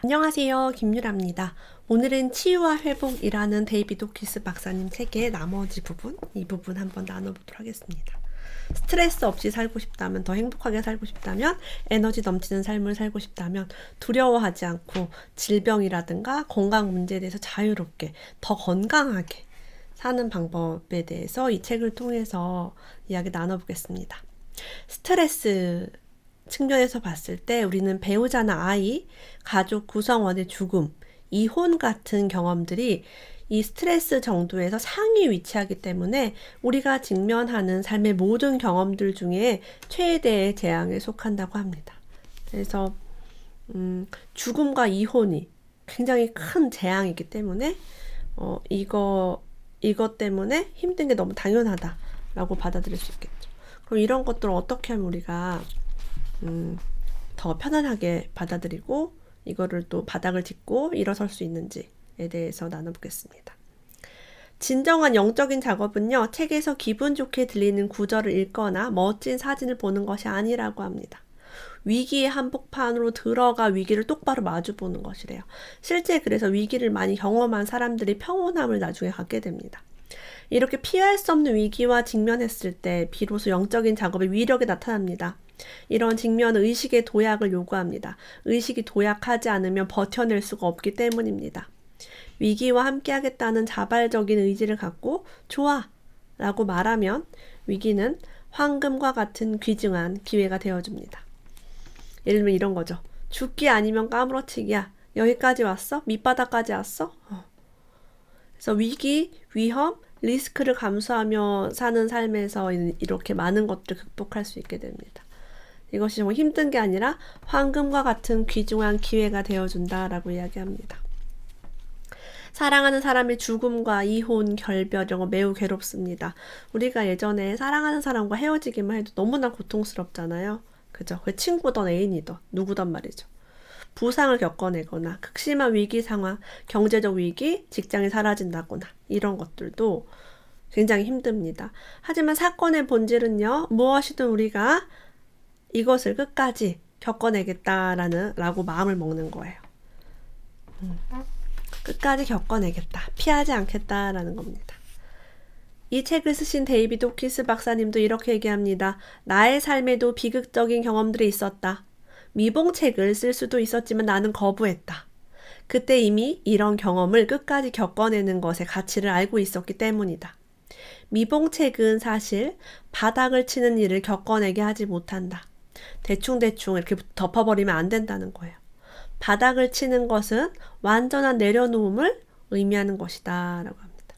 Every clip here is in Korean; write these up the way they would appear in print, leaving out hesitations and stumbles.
안녕하세요. 김유라입니다. 오늘은 치유와 회복이라는 데이비드 호키스 박사님 책의 나머지 부분, 이 부분 한번 나눠보도록 하겠습니다. 스트레스 없이 살고 싶다면, 더 행복하게 살고 싶다면, 에너지 넘치는 삶을 살고 싶다면, 두려워하지 않고 질병이라든가 건강 문제에 대해서 자유롭게, 더 건강하게 사는 방법에 대해서 이 책을 통해서 이야기 나눠보겠습니다. 스트레스 측면에서 봤을 때 우리는 배우자나 아이, 가족 구성원의 죽음, 이혼 같은 경험들이 이 스트레스 정도에서 상위 위치하기 때문에 우리가 직면하는 삶의 모든 경험들 중에 최대의 재앙에 속한다고 합니다. 그래서 죽음과 이혼이 굉장히 큰 재앙이기 때문에 이것 때문에 힘든 게 너무 당연하다라고 받아들일 수 있겠죠. 그럼 이런 것들을 어떻게 하면 우리가 더 편안하게 받아들이고 이거를 또 바닥을 짚고 일어설 수 있는지에 대해서 나눠보겠습니다. 진정한 영적인 작업은요, 책에서 기분 좋게 들리는 구절을 읽거나 멋진 사진을 보는 것이 아니라고 합니다. 위기의 한복판으로 들어가 위기를 똑바로 마주보는 것이래요. 실제 그래서 위기를 많이 경험한 사람들이 평온함을 나중에 갖게 됩니다. 이렇게 피할 수 없는 위기와 직면했을 때 비로소 영적인 작업의 위력이 나타납니다. 이런 직면은 의식의 도약을 요구합니다. 의식이 도약하지 않으면 버텨낼 수가 없기 때문입니다. 위기와 함께하겠다는 자발적인 의지를 갖고 좋아! 라고 말하면 위기는 황금과 같은 귀중한 기회가 되어줍니다. 예를 들면 이런 거죠. 죽기 아니면 까무러치기야. 여기까지 왔어? 밑바닥까지 왔어? 그래서 위기, 위험, 리스크를 감수하며 사는 삶에서 이렇게 많은 것들을 극복할 수 있게 됩니다. 이것이 정말 힘든 게 아니라 황금과 같은 귀중한 기회가 되어준다라고 이야기합니다. 사랑하는 사람의 죽음과 이혼, 결별 이런 거 매우 괴롭습니다. 우리가 예전에 사랑하는 사람과 헤어지기만 해도 너무나 고통스럽잖아요. 그죠? 그 친구든 애인이든 누구든 말이죠. 부상을 겪어내거나 극심한 위기 상황, 경제적 위기, 직장이 사라진다거나 이런 것들도 굉장히 힘듭니다. 하지만 사건의 본질은요, 무엇이든 우리가 이것을 끝까지 겪어내겠다라고 마음을 먹는 거예요. 끝까지 겪어내겠다. 피하지 않겠다라는 겁니다. 이 책을 쓰신 데이비드 호키스 박사님도 이렇게 얘기합니다. 나의 삶에도 비극적인 경험들이 있었다. 미봉책을 쓸 수도 있었지만 나는 거부했다. 그때 이미 이런 경험을 끝까지 겪어내는 것의 가치를 알고 있었기 때문이다. 미봉책은 사실 바닥을 치는 일을 겪어내게 하지 못한다. 대충대충 이렇게 덮어버리면 안 된다는 거예요. 바닥을 치는 것은 완전한 내려놓음을 의미하는 것이다 라고 합니다.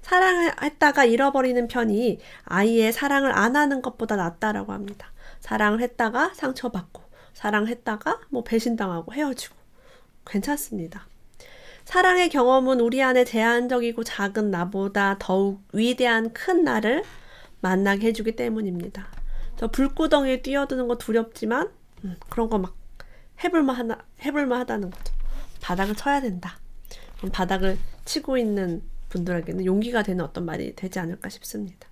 사랑을 했다가 잃어버리는 편이 아이의 사랑을 안 하는 것보다 낫다라고 합니다. 사랑을 했다가 상처받고 사랑했다가 배신당하고 헤어지고 괜찮습니다. 사랑의 경험은 우리 안에 제한적이고 작은 나보다 더욱 위대한 큰 나를 만나게 해주기 때문입니다. 저 불구덩이에 뛰어드는 거 두렵지만 그런 거 막 해볼만 하다는 거죠. 바닥을 쳐야 된다. 그럼 바닥을 치고 있는 분들에게는 용기가 되는 어떤 말이 되지 않을까 싶습니다.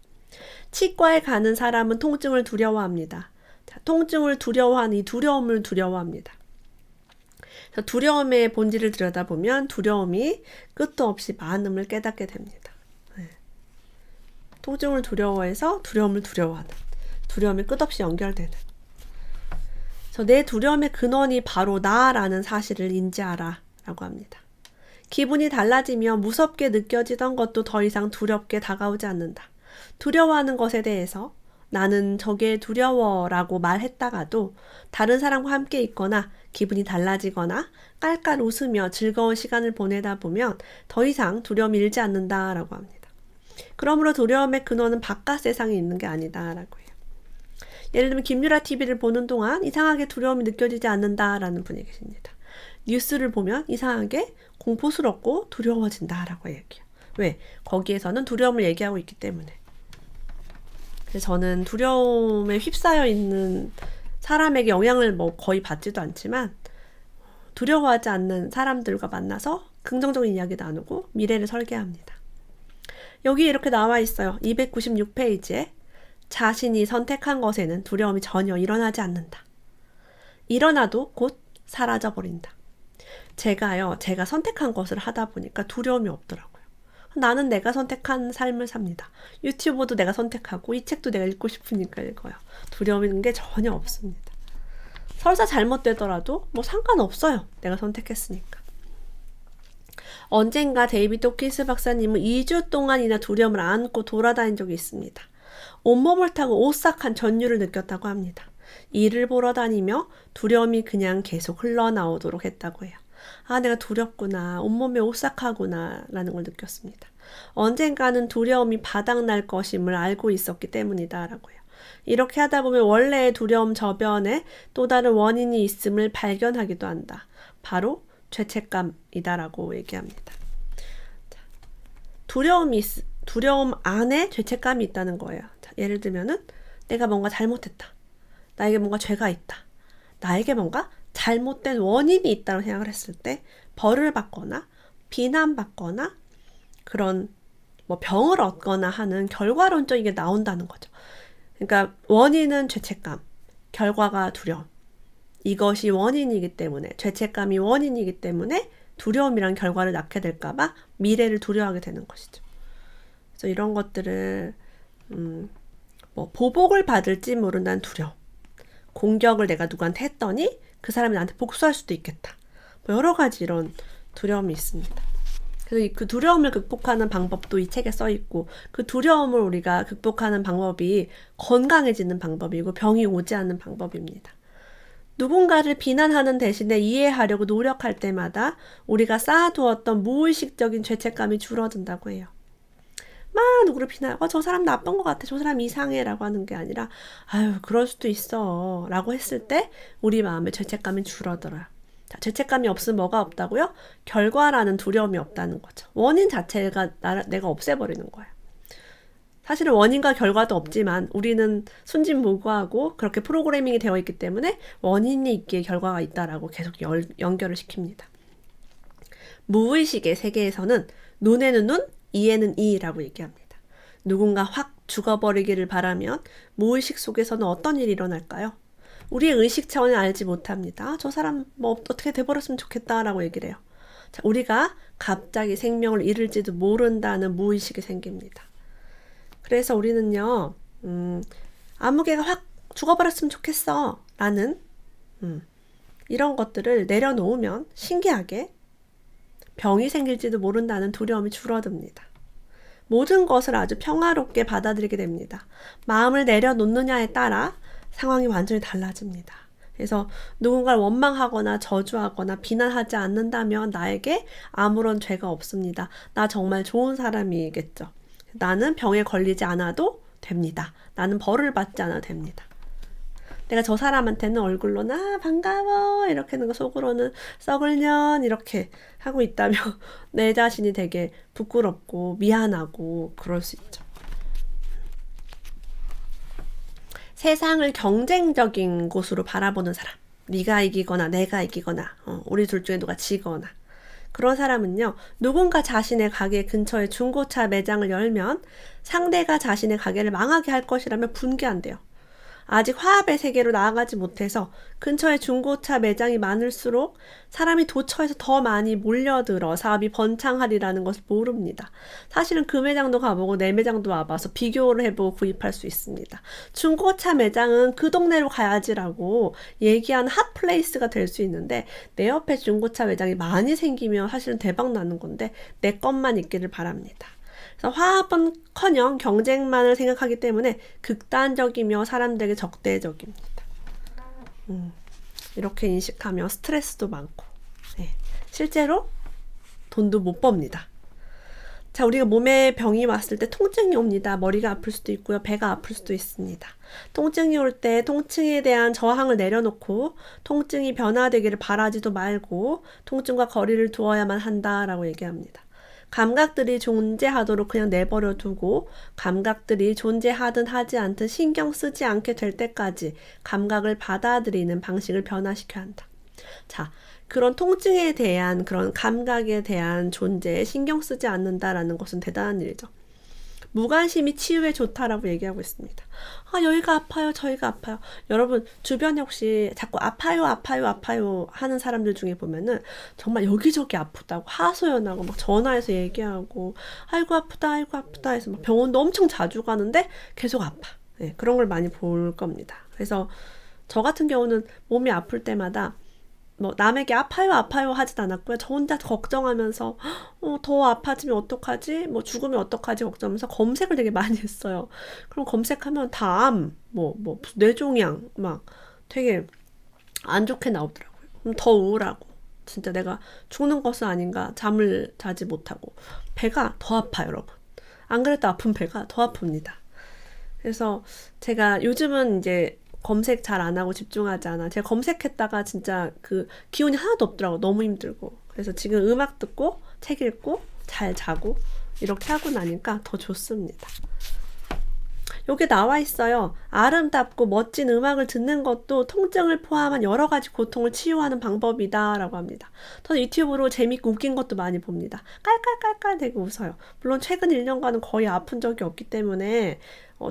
치과에 가는 사람은 통증을 두려워합니다. 자, 통증을 두려워하는 이 두려움을 두려워합니다. 두려움의 본질을 들여다보면 두려움이 끝도 없이 많음을 깨닫게 됩니다. 통증을 두려워해서 두려움을 두려워하는, 두려움이 끝없이 연결되는. 내 두려움의 근원이 바로 나라는 사실을 인지하라 라고 합니다. 기분이 달라지며 무섭게 느껴지던 것도 더 이상 두렵게 다가오지 않는다. 두려워하는 것에 대해서 나는 저게 두려워라고 말했다가도 다른 사람과 함께 있거나 기분이 달라지거나 깔깔 웃으며 즐거운 시간을 보내다 보면 더 이상 두려움이 일지 않는다라고 합니다. 그러므로 두려움의 근원은 바깥 세상에 있는 게 아니다라고 해요. 예를 들면 김유라 TV를 보는 동안 이상하게 두려움이 느껴지지 않는다라는 분이 계십니다. 뉴스를 보면 이상하게 공포스럽고 두려워진다라고 얘기해요. 왜? 거기에서는 두려움을 얘기하고 있기 때문에. 그래서 저는 두려움에 휩싸여 있는 사람에게 영향을 거의 받지도 않지만 두려워하지 않는 사람들과 만나서 긍정적인 이야기 나누고 미래를 설계합니다. 여기 이렇게 나와 있어요. 296페이지에 자신이 선택한 것에는 두려움이 전혀 일어나지 않는다. 일어나도 곧 사라져버린다. 제가 선택한 것을 하다 보니까 두려움이 없더라고요. 나는 내가 선택한 삶을 삽니다. 유튜브도 내가 선택하고 이 책도 내가 읽고 싶으니까 읽어요. 두려움인 게 전혀 없습니다. 설사 잘못되더라도 뭐 상관없어요. 내가 선택했으니까. 언젠가 데이비드 호킨스 박사님은 2주 동안이나 두려움을 안고 돌아다닌 적이 있습니다. 온몸을 타고 오싹한 전율을 느꼈다고 합니다. 일을 보러 다니며 두려움이 그냥 계속 흘러나오도록 했다고 해요. 아, 내가 두렵구나. 온몸에 오싹하구나. 라는 걸 느꼈습니다. 언젠가는 두려움이 바닥날 것임을 알고 있었기 때문이다. 라고 해요. 이렇게 하다 보면 원래의 두려움 저변에 또 다른 원인이 있음을 발견하기도 한다. 바로 죄책감이다라고 얘기합니다. 자, 두려움 안에 죄책감이 있다는 거예요. 자, 예를 들면은 내가 뭔가 잘못했다. 나에게 뭔가 죄가 있다. 나에게 뭔가 잘못된 원인이 있다고 생각을 했을 때 벌을 받거나 비난받거나 그런 뭐 병을 얻거나 하는 결과론적인 게 나온다는 거죠. 그러니까 원인은 죄책감, 결과가 두려움. 이것이 원인이기 때문에, 죄책감이 원인이기 때문에 두려움이란 결과를 낳게 될까봐 미래를 두려워하게 되는 것이죠. 그래서 이런 것들을 뭐 보복을 받을지 모른다는 두려움, 공격을 내가 누구한테 했더니 그 사람이 나한테 복수할 수도 있겠다. 뭐 여러 가지 이런 두려움이 있습니다. 그래서 그 두려움을 극복하는 방법도 이 책에 써 있고, 그 두려움을 우리가 극복하는 방법이 건강해지는 방법이고 병이 오지 않는 방법입니다. 누군가를 비난하는 대신에 이해하려고 노력할 때마다 우리가 쌓아두었던 무의식적인 죄책감이 줄어든다고 해요. 막 누구를 비난하고 저 사람 나쁜 것 같아, 저 사람 이상해 라고 하는 게 아니라 아유 그럴 수도 있어 라고 했을 때 우리 마음의 죄책감이 줄어들어요. 자, 죄책감이 없으면 뭐가 없다고요? 결과라는 두려움이 없다는 거죠. 원인 자체가 내가 없애버리는 거예요. 사실은 원인과 결과도 없지만 우리는 순진무구하고 그렇게 프로그래밍이 되어 있기 때문에 원인이 있기에 결과가 있다라고 계속 연결을 시킵니다. 무의식의 세계에서는 눈에는 눈, 이에는 이라고 얘기합니다. 누군가 확 죽어버리기를 바라면 무의식 속에서는 어떤 일이 일어날까요? 우리의 의식 차원에 알지 못합니다. 저 사람 뭐 어떻게 돼버렸으면 좋겠다라고 얘기를 해요. 자, 우리가 갑자기 생명을 잃을지도 모른다는 무의식이 생깁니다. 그래서 우리는요, 아무개가 확 죽어버렸으면 좋겠어 라는 이런 것들을 내려놓으면 신기하게 병이 생길지도 모른다는 두려움이 줄어듭니다. 모든 것을 아주 평화롭게 받아들이게 됩니다. 마음을 내려놓느냐에 따라 상황이 완전히 달라집니다. 그래서 누군가를 원망하거나 저주하거나 비난하지 않는다면 나에게 아무런 죄가 없습니다. 나 정말 좋은 사람이겠죠. 나는 병에 걸리지 않아도 됩니다. 나는 벌을 받지 않아도 됩니다. 내가 저 사람한테는 얼굴로 나 반가워 이렇게 하는 거 속으로는 썩을 년 이렇게 하고 있다면 내 자신이 되게 부끄럽고 미안하고 그럴 수 있죠. 세상을 경쟁적인 곳으로 바라보는 사람, 네가 이기거나 내가 이기거나 우리 둘 중에 누가 지거나 그런 사람은요, 누군가 자신의 가게 근처에 중고차 매장을 열면 상대가 자신의 가게를 망하게 할 것이라며 분개한대요. 아직 화합의 세계로 나아가지 못해서 근처에 중고차 매장이 많을수록 사람이 도처에서 더 많이 몰려들어 사업이 번창하리라는 것을 모릅니다. 사실은 그 매장도 가보고 내 매장도 와봐서 비교를 해보고 구입할 수 있습니다. 중고차 매장은 그 동네로 가야지라고 얘기하는 핫플레이스가 될 수 있는데 내 옆에 중고차 매장이 많이 생기면 사실은 대박 나는 건데 내 것만 있기를 바랍니다. 그래서 화합은커녕 경쟁만을 생각하기 때문에 극단적이며 사람들에게 적대적입니다. 이렇게 인식하며 스트레스도 많고 실제로 돈도 못 법니다. 자, 우리가 몸에 병이 왔을 때 통증이 옵니다. 머리가 아플 수도 있고요. 배가 아플 수도 있습니다. 통증이 올 때 통증에 대한 저항을 내려놓고 통증이 변화되기를 바라지도 말고 통증과 거리를 두어야만 한다라고 얘기합니다. 감각들이 존재하도록 그냥 내버려 두고 감각들이 존재하든 하지 않든 신경 쓰지 않게 될 때까지 감각을 받아들이는 방식을 변화시켜야 한다. 자, 그런 통증에 대한 그런 감각에 대한 존재에 신경 쓰지 않는다라는 것은 대단한 일이죠. 무관심이 치유에 좋다라고 얘기하고 있습니다. 아, 여기가 아파요, 저희가 아파요. 여러분 주변에 혹시 자꾸 아파요, 아파요, 아파요 하는 사람들 중에 보면은 정말 여기저기 아프다고 하소연하고 막 전화해서 얘기하고 아이고 아프다, 아이고 아프다 해서 막 병원도 엄청 자주 가는데 계속 아파. 네, 그런 걸 많이 볼 겁니다. 그래서 저 같은 경우는 몸이 아플 때마다 뭐 남에게 아파요 아파요 하진 않았고요. 저 혼자 걱정하면서 더 아파지면 어떡하지? 뭐 죽으면 어떡하지? 걱정하면서 검색을 되게 많이 했어요. 그럼 검색하면 다암, 뭐 뇌종양 막 되게 안 좋게 나오더라고요. 그럼 더 우울하고 진짜 내가 죽는 것은 아닌가 잠을 자지 못하고 배가 더 아파요, 여러분. 안 그래도 아픈 배가 더 아픕니다. 그래서 제가 요즘은 이제 검색 잘 안 하고 집중하지 않아. 제가 검색했다가 진짜 그 기운이 하나도 없더라고. 너무 힘들고. 그래서 지금 음악 듣고 책 읽고 잘 자고 이렇게 하고 나니까 더 좋습니다. 여기 나와 있어요. 아름답고 멋진 음악을 듣는 것도 통증을 포함한 여러 가지 고통을 치유하는 방법이다 라고 합니다. 저는 유튜브로 재밌고 웃긴 것도 많이 봅니다. 깔깔깔깔 되게 웃어요. 물론 최근 1년간은 거의 아픈 적이 없기 때문에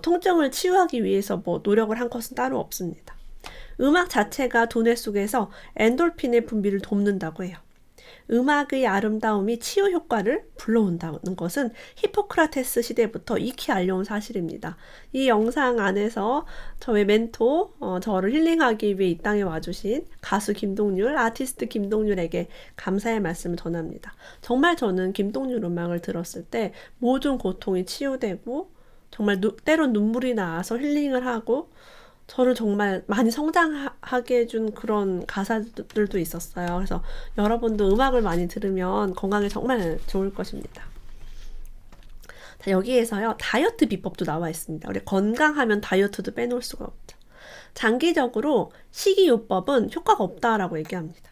통증을 치유하기 위해서 뭐 노력을 한 것은 따로 없습니다. 음악 자체가 두뇌 속에서 엔돌핀의 분비를 돕는다고 해요. 음악의 아름다움이 치유 효과를 불러온다는 것은 히포크라테스 시대부터 익히 알려온 사실입니다. 이 영상 안에서 저의 멘토, 저를 힐링하기 위해 이 땅에 와주신 가수 김동률, 아티스트 김동률에게 감사의 말씀을 전합니다. 정말 저는 김동률 음악을 들었을 때 모든 고통이 치유되고 정말 때론 눈물이 나서 힐링을 하고 저를 정말 많이 성장하게 해준 그런 가사들도 있었어요. 그래서 여러분도 음악을 많이 들으면 건강에 정말 좋을 것입니다. 자, 여기에서요, 다이어트 비법도 나와 있습니다. 우리 건강하면 다이어트도 빼놓을 수가 없죠. 장기적으로 식이요법은 효과가 없다라고 얘기합니다.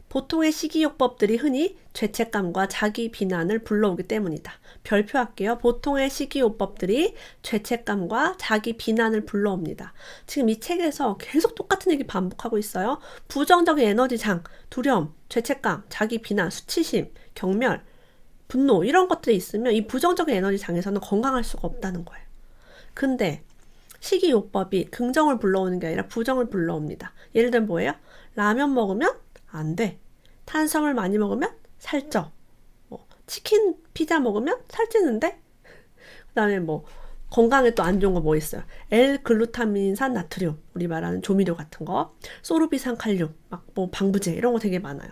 보통의 식이요법들이 흔히 죄책감과 자기 비난을 불러오기 때문이다. 별표할게요. 보통의 식이요법들이 죄책감과 자기 비난을 불러옵니다. 지금 이 책에서 계속 똑같은 얘기 반복하고 있어요. 부정적인 에너지장, 두려움, 죄책감, 자기 비난, 수치심, 경멸, 분노 이런 것들이 있으면 이 부정적인 에너지장에서는 건강할 수가 없다는 거예요. 근데 식이요법이 긍정을 불러오는 게 아니라 부정을 불러옵니다. 예를 들면 뭐예요? 라면 먹으면 안 돼. 탄수화물 많이 먹으면 살쪄. 치킨, 피자 먹으면 살찌는데? 그 다음에 뭐 건강에 또 안 좋은 거 뭐 있어요? L글루타민산 나트륨, 우리 말하는 조미료 같은 거, 소르비산 칼륨, 막 뭐 방부제 이런 거 되게 많아요.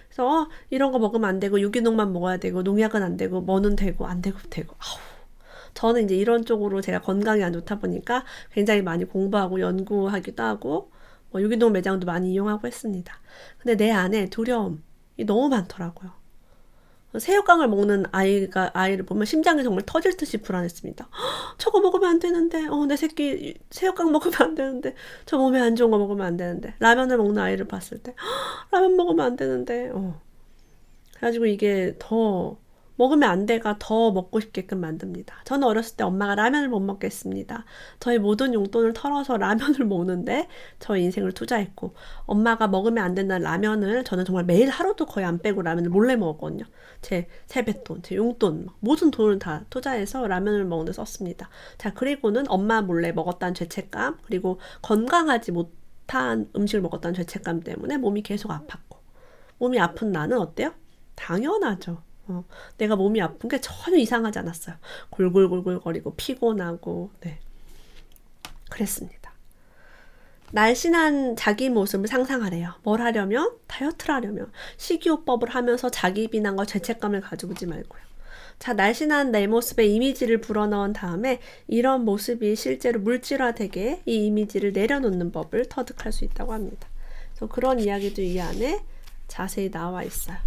그래서 이런 거 먹으면 안 되고 유기농만 먹어야 되고 농약은 안 되고 뭐는 되고 안 되고 되고. 저는 이제 이런 쪽으로 제가 건강이 안 좋다 보니까 굉장히 많이 공부하고 연구하기도 하고 유기농 매장도 많이 이용하고 했습니다. 근데 내 안에 두려움이 너무 많더라고요. 새우깡을 먹는 아이를 보면 심장이 정말 터질 듯이 불안했습니다. 저거 먹으면 안 되는데, 내 새끼 새우깡 먹으면 안 되는데, 저 몸에 안 좋은 거 먹으면 안 되는데, 라면을 먹는 아이를 봤을 때, 라면 먹으면 안 되는데, 그래가지고 이게 더 먹으면 안 돼가 더 먹고 싶게끔 만듭니다. 저는 어렸을 때 엄마가 라면을 못 먹겠습니다. 저의 모든 용돈을 털어서 라면을 먹는데 저의 인생을 투자했고 엄마가 먹으면 안 된다는 라면을 저는 정말 매일 하루도 거의 안 빼고 라면을 몰래 먹었거든요. 제 세뱃돈, 제 용돈, 모든 돈을 다 투자해서 라면을 먹는 데 썼습니다. 자, 그리고는 엄마 몰래 먹었다는 죄책감, 그리고 건강하지 못한 음식을 먹었다는 죄책감 때문에 몸이 계속 아팠고 몸이 아픈 나는 어때요? 당연하죠. 내가 몸이 아픈 게 전혀 이상하지 않았어요. 골골골골거리고 피곤하고 그랬습니다. 날씬한 자기 모습을 상상하래요. 뭘 하려면? 다이어트를 하려면. 식이요법을 하면서 자기 비난과 죄책감을 가지고 오지 말고요. 자, 날씬한 내 모습에 이미지를 불어넣은 다음에 이런 모습이 실제로 물질화되게 이 이미지를 내려놓는 법을 터득할 수 있다고 합니다. 그래서 그런 이야기도 이 안에 자세히 나와 있어요.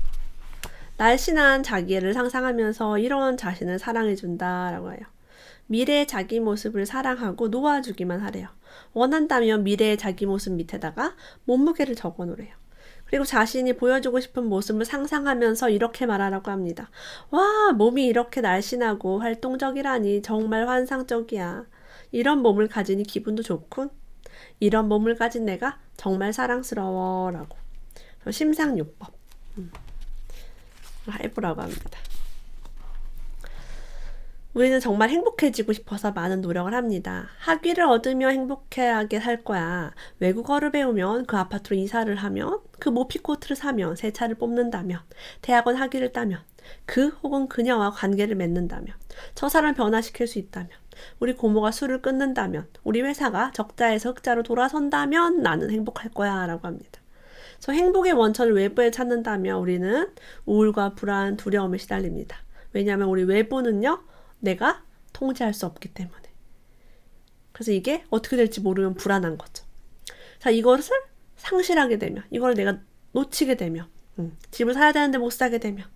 날씬한 자기를 상상하면서 이런 자신을 사랑해준다라고 해요. 미래의 자기 모습을 사랑하고 놓아주기만 하래요. 원한다면 미래의 자기 모습 밑에다가 몸무게를 적어놓으래요. 그리고 자신이 보여주고 싶은 모습을 상상하면서 이렇게 말하라고 합니다. 와, 몸이 이렇게 날씬하고 활동적이라니 정말 환상적이야. 이런 몸을 가지니 기분도 좋군. 이런 몸을 가진 내가 정말 사랑스러워 라고. 심상요법 해보라고 합니다. 우리는 정말 행복해지고 싶어서 많은 노력을 합니다. 학위를 얻으며 행복하게 살 거야. 외국어를 배우면 그 아파트로 이사를 하면 그 모피코트를 사면 새 차를 뽑는다면 대학원 학위를 따면 그 혹은 그녀와 관계를 맺는다면 저 사람을 변화시킬 수 있다면 우리 고모가 술을 끊는다면 우리 회사가 적자에서 흑자로 돌아선다면 나는 행복할 거야 라고 합니다. 그래서 행복의 원천을 외부에 찾는다면 우리는 우울과 불안, 두려움에 시달립니다. 왜냐하면 우리 외부는요 내가 통제할 수 없기 때문에. 그래서 이게 어떻게 될지 모르면 불안한 거죠. 자, 이것을 상실하게 되면, 이걸 내가 놓치게 되면, 집을 사야 되는데 못 사게 되면,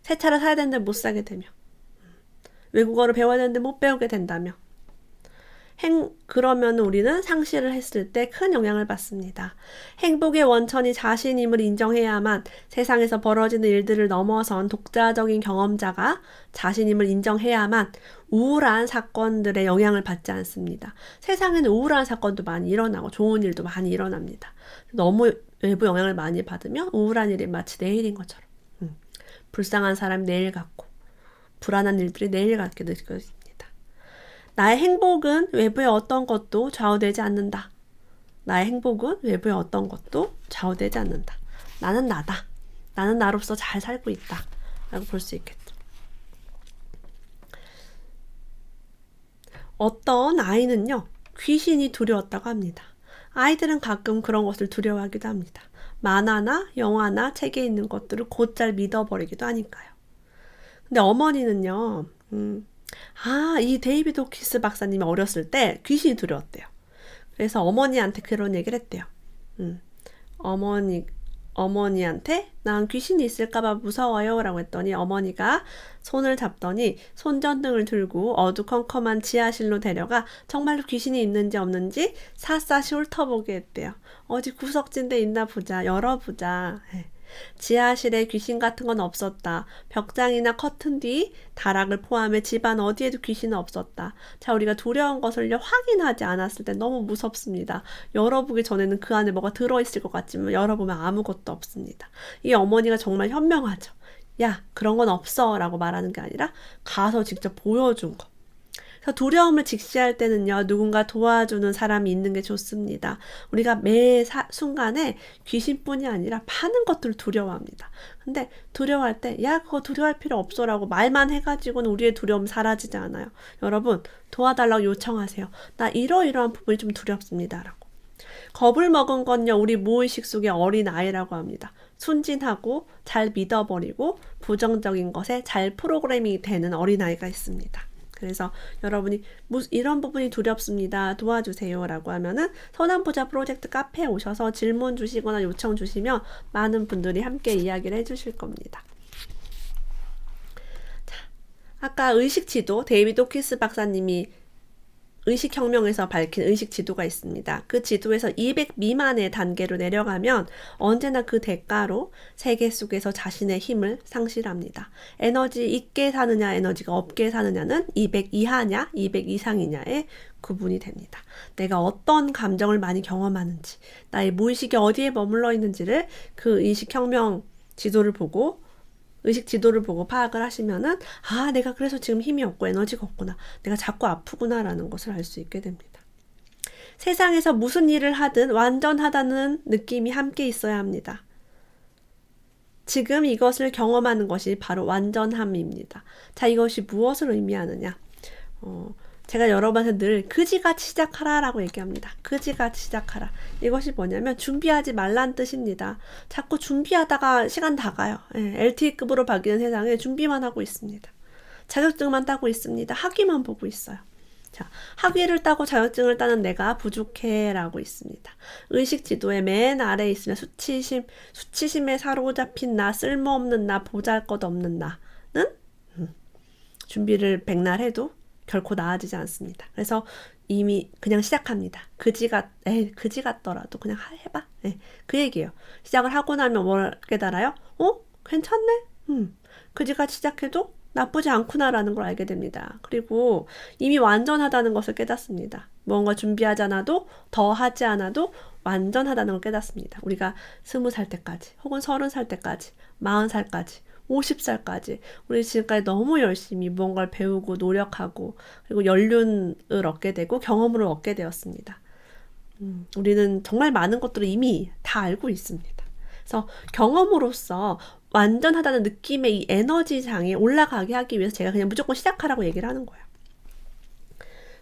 새 차를 사야 되는데 못 사게 되면, 외국어를 배워야 되는데 못 배우게 된다면, 그러면 우리는 상실을 했을 때 큰 영향을 받습니다. 행복의 원천이 자신임을 인정해야만 세상에서 벌어지는 일들을 넘어선 독자적인 경험자가 자신임을 인정해야만 우울한 사건들의 영향을 받지 않습니다. 세상에는 우울한 사건도 많이 일어나고 좋은 일도 많이 일어납니다. 너무 외부 영향을 많이 받으면 우울한 일이 마치 내일인 것처럼 불쌍한 사람이 내일 같고 불안한 일들이 내일 같게 느껴집니다. 나의 행복은 외부의 어떤 것도 좌우되지 않는다. 나의 행복은 외부의 어떤 것도 좌우되지 않는다. 나는 나다. 나는 나로서 잘 살고 있다. 라고 볼 수 있겠죠. 어떤 아이는요. 귀신이 두려웠다고 합니다. 아이들은 가끔 그런 것을 두려워하기도 합니다. 만화나 영화나 책에 있는 것들을 곧잘 믿어버리기도 하니까요. 근데 어머니는요. 이 데이비드 호키스 박사님이 어렸을 때 귀신이 두려웠대요. 그래서 어머니한테 그런 얘기를 했대요. 어머니한테 난 귀신이 있을까봐 무서워요 라고 했더니 어머니가 손을 잡더니 손전등을 들고 어두컴컴한 지하실로 데려가 정말로 귀신이 있는지 없는지 샅샅이 훑어보게 했대요. 어디 구석진 데 있나 보자. 열어보자. 지하실에 귀신 같은 건 없었다. 벽장이나 커튼 뒤, 다락을 포함해 집안 어디에도 귀신은 없었다. 자, 우리가 두려운 것을 확인하지 않았을 때 너무 무섭습니다. 열어보기 전에는 그 안에 뭐가 들어있을 것 같지만 열어보면 아무것도 없습니다. 이 어머니가 정말 현명하죠. 야, 그런 건 없어 라고 말하는 게 아니라 가서 직접 보여준 거. 그래서 두려움을 직시할 때는요. 누군가 도와주는 사람이 있는 게 좋습니다. 우리가 매 순간에 귀신뿐이 아니라 많은 것들을 두려워합니다. 근데 두려워할 때 야 그거 두려워할 필요 없어 라고 말만 해가지고는 우리의 두려움 사라지지 않아요. 여러분 도와달라고 요청하세요. 나 이러이러한 부분이 좀 두렵습니다 라고. 겁을 먹은 건요. 우리 무의식 속의 어린 아이라고 합니다. 순진하고 잘 믿어버리고 부정적인 것에 잘 프로그래밍이 되는 어린아이가 있습니다. 그래서 여러분이 이런 부분이 두렵습니다. 도와주세요 라고 하면은 선한부자 프로젝트 카페에 오셔서 질문 주시거나 요청 주시면 많은 분들이 함께 이야기를 해주실 겁니다. 자, 아까 의식지도 데이비드 호키스 박사님이 의식혁명에서 밝힌 의식지도가 있습니다. 그 지도에서 200 미만의 단계로 내려가면 언제나 그 대가로 세계 속에서 자신의 힘을 상실합니다. 에너지 있게 사느냐 에너지가 없게 사느냐는 200 이하냐 200 이상이냐의 구분이 됩니다. 내가 어떤 감정을 많이 경험하는지 나의 무의식이 어디에 머물러 있는지를 그 의식혁명 지도를 보고 의식 지도를 보고 파악을 하시면은 내가 그래서 지금 힘이 없고 에너지가 없구나. 내가 자꾸 아프구나 라는 것을 알 수 있게 됩니다. 세상에서 무슨 일을 하든 완전하다는 느낌이 함께 있어야 합니다. 지금 이것을 경험하는 것이 바로 완전함입니다. 자, 이것이 무엇을 의미하느냐? 제가 여러분한테 늘 그지같이 시작하라 라고 얘기합니다. 그지같이 시작하라. 이것이 뭐냐면 준비하지 말란 뜻입니다. 자꾸 준비하다가 시간 다 가요. LTE급으로 바뀌는 세상에 준비만 하고 있습니다. 자격증만 따고 있습니다. 학위만 보고 있어요. 자, 학위를 따고 자격증을 따는 내가 부족해 라고 있습니다. 의식 지도의 맨 아래에 있으면 수치심에 사로잡힌 나, 쓸모없는 나, 보잘것없는 나는 준비를 백날 해도 결코 나아지지 않습니다. 그래서 이미 그냥 시작합니다. 그지 같더라도 그냥 해봐. 그 얘기예요. 시작을 하고 나면 뭘 깨달아요? 괜찮네? 그지같이 시작해도 나쁘지 않구나라는 걸 알게 됩니다. 그리고 이미 완전하다는 것을 깨닫습니다. 뭔가 준비하지 않아도 더 하지 않아도 완전하다는 걸 깨닫습니다. 우리가 20살 때까지 혹은 30살 때까지 40살까지 50살까지 우리 지금까지 너무 열심히 무언가를 배우고 노력하고 그리고 연륜을 얻게 되고 경험을 얻게 되었습니다. 우리는 정말 많은 것들을 이미 다 알고 있습니다. 그래서 경험으로써 완전하다는 느낌의 이 에너지 장에 올라가게 하기 위해서 제가 그냥 무조건 시작하라고 얘기를 하는 거예요.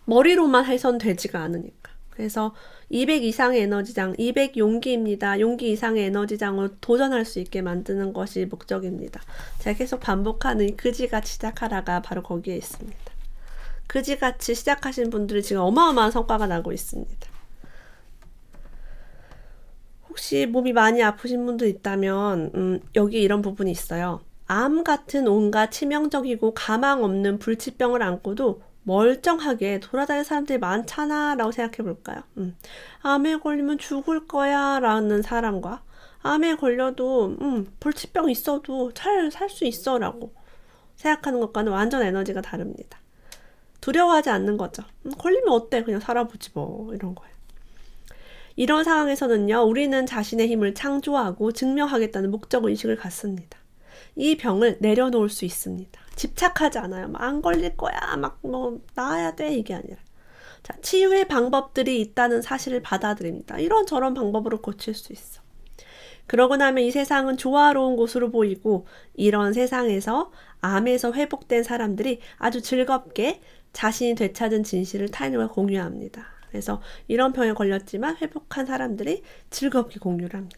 머리로만 해선 되지가 않으니까. 그래서 200 이상의 에너지장, 200 용기입니다. 용기 이상의 에너지장으로 도전할 수 있게 만드는 것이 목적입니다. 제가 계속 반복하는 그지같이 시작하라가 바로 거기에 있습니다. 그지같이 시작하신 분들이 지금 어마어마한 성과가 나고 있습니다. 혹시 몸이 많이 아프신 분들 있다면 여기 이런 부분이 있어요. 암 같은 온갖 치명적이고 가망 없는 불치병을 안고도 멀쩡하게 돌아다니는 사람들이 많잖아 라고 생각해 볼까요? 암에 걸리면 죽을 거야 라는 사람과 암에 걸려도 불치병 있어도 잘 살 수 있어 라고 생각하는 것과는 완전 에너지가 다릅니다. 두려워하지 않는 거죠. 걸리면 어때? 그냥 살아보지 뭐 이런 거예요. 이런 상황에서는요, 우리는 자신의 힘을 창조하고 증명하겠다는 목적의식을 갖습니다. 이 병을 내려놓을 수 있습니다. 집착하지 않아요. 막 안 걸릴 거야. 막 나아야 돼. 이게 아니라. 자, 치유의 방법들이 있다는 사실을 받아들입니다. 이런저런 방법으로 고칠 수 있어. 그러고 나면 이 세상은 조화로운 곳으로 보이고 이런 세상에서 암에서 회복된 사람들이 아주 즐겁게 자신이 되찾은 진실을 타인과 공유합니다. 그래서 이런 병에 걸렸지만 회복한 사람들이 즐겁게 공유를 합니다.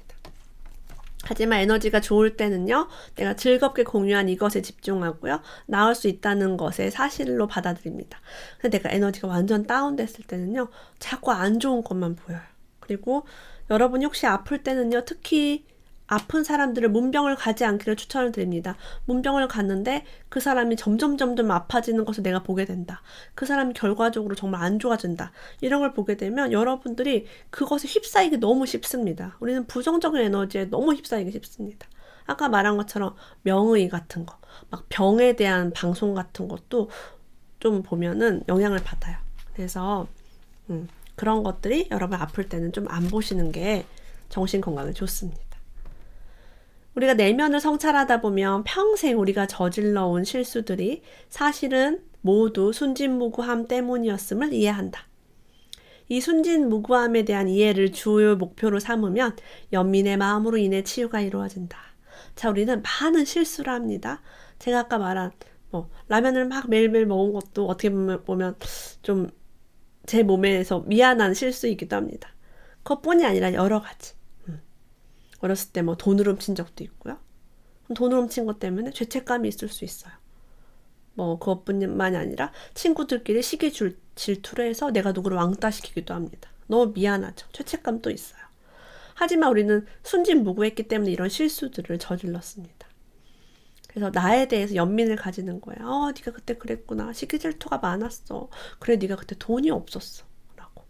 하지만 에너지가 좋을 때는요, 내가 즐겁게 공유한 이것에 집중하고요, 나을 수 있다는 것의 사실로 받아들입니다. 근데 내가 에너지가 완전 다운됐을 때는요, 자꾸 안 좋은 것만 보여요. 그리고 여러분이 혹시 아플 때는요, 특히 아픈 사람들을 문병을 가지 않기를 추천을 드립니다. 문병을 갔는데 그 사람이 점점 아파지는 것을 내가 보게 된다. 그 사람이 결과적으로 정말 안 좋아진다. 이런 걸 보게 되면 여러분들이 그것에 휩싸이기 너무 쉽습니다. 우리는 부정적인 에너지에 너무 휩싸이기 쉽습니다. 아까 말한 것처럼 명의 같은 거, 막 병에 대한 방송 같은 것도 좀 보면은 영향을 받아요. 그래서 그런 것들이 여러분 아플 때는 좀 안 보시는 게 정신 건강에 좋습니다. 우리가 내면을 성찰하다 보면 평생 우리가 저질러온 실수들이 사실은 모두 순진무구함 때문이었음을 이해한다. 이 순진무구함에 대한 이해를 주요 목표로 삼으면 연민의 마음으로 인해 치유가 이루어진다. 자, 우리는 많은 실수를 합니다. 제가 아까 말한 라면을 막 매일매일 먹은 것도 어떻게 보면 좀 제 몸에서 미안한 실수이기도 합니다. 그것뿐이 아니라 여러 가지. 어렸을 때 돈을 훔친 적도 있고요. 돈을 훔친 것 때문에 죄책감이 있을 수 있어요. 그것뿐만이 아니라 친구들끼리 시기 질투를 해서 내가 누구를 왕따시키기도 합니다. 너무 미안하죠. 죄책감도 있어요. 하지만 우리는 순진무구했기 때문에 이런 실수들을 저질렀습니다. 그래서 나에 대해서 연민을 가지는 거예요. 네가 그때 그랬구나. 시기 질투가 많았어. 그래, 네가 그때 돈이 없었어. 라고.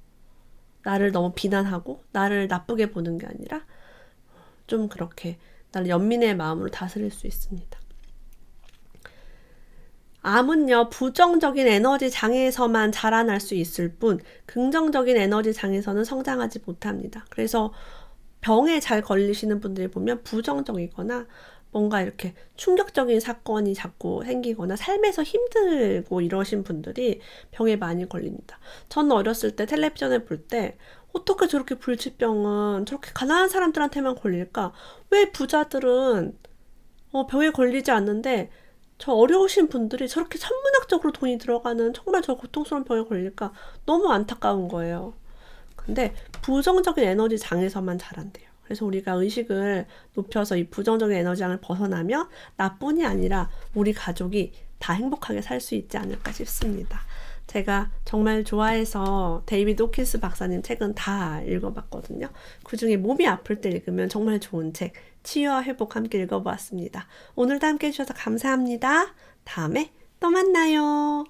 나를 너무 비난하고 나를 나쁘게 보는 게 아니라 좀 그렇게 나를 연민의 마음으로 다스릴 수 있습니다. 암은요, 부정적인 에너지 장에서만 자라날 수 있을 뿐 긍정적인 에너지 장에서는 성장하지 못합니다. 그래서 병에 잘 걸리시는 분들이 보면 부정적이거나 뭔가 이렇게 충격적인 사건이 자꾸 생기거나 삶에서 힘들고 이러신 분들이 병에 많이 걸립니다. 저는 어렸을 때 텔레비전을 볼 때 어떻게 저렇게 불치병은 저렇게 가난한 사람들한테만 걸릴까? 왜 부자들은 병에 걸리지 않는데 저 어려우신 분들이 저렇게 천문학적으로 돈이 들어가는 정말 저 고통스러운 병에 걸릴까? 너무 안타까운 거예요. 근데 부정적인 에너지 장에서만 자란대요. 그래서 우리가 의식을 높여서 이 부정적인 에너지장을 벗어나면 나뿐이 아니라 우리 가족이 다 행복하게 살 수 있지 않을까 싶습니다. 제가 정말 좋아해서 데이비드 호킨스 박사님 책은 다 읽어봤거든요. 그중에 몸이 아플 때 읽으면 정말 좋은 책, 치유와 회복 함께 읽어보았습니다. 오늘도 함께 해주셔서 감사합니다. 다음에 또 만나요.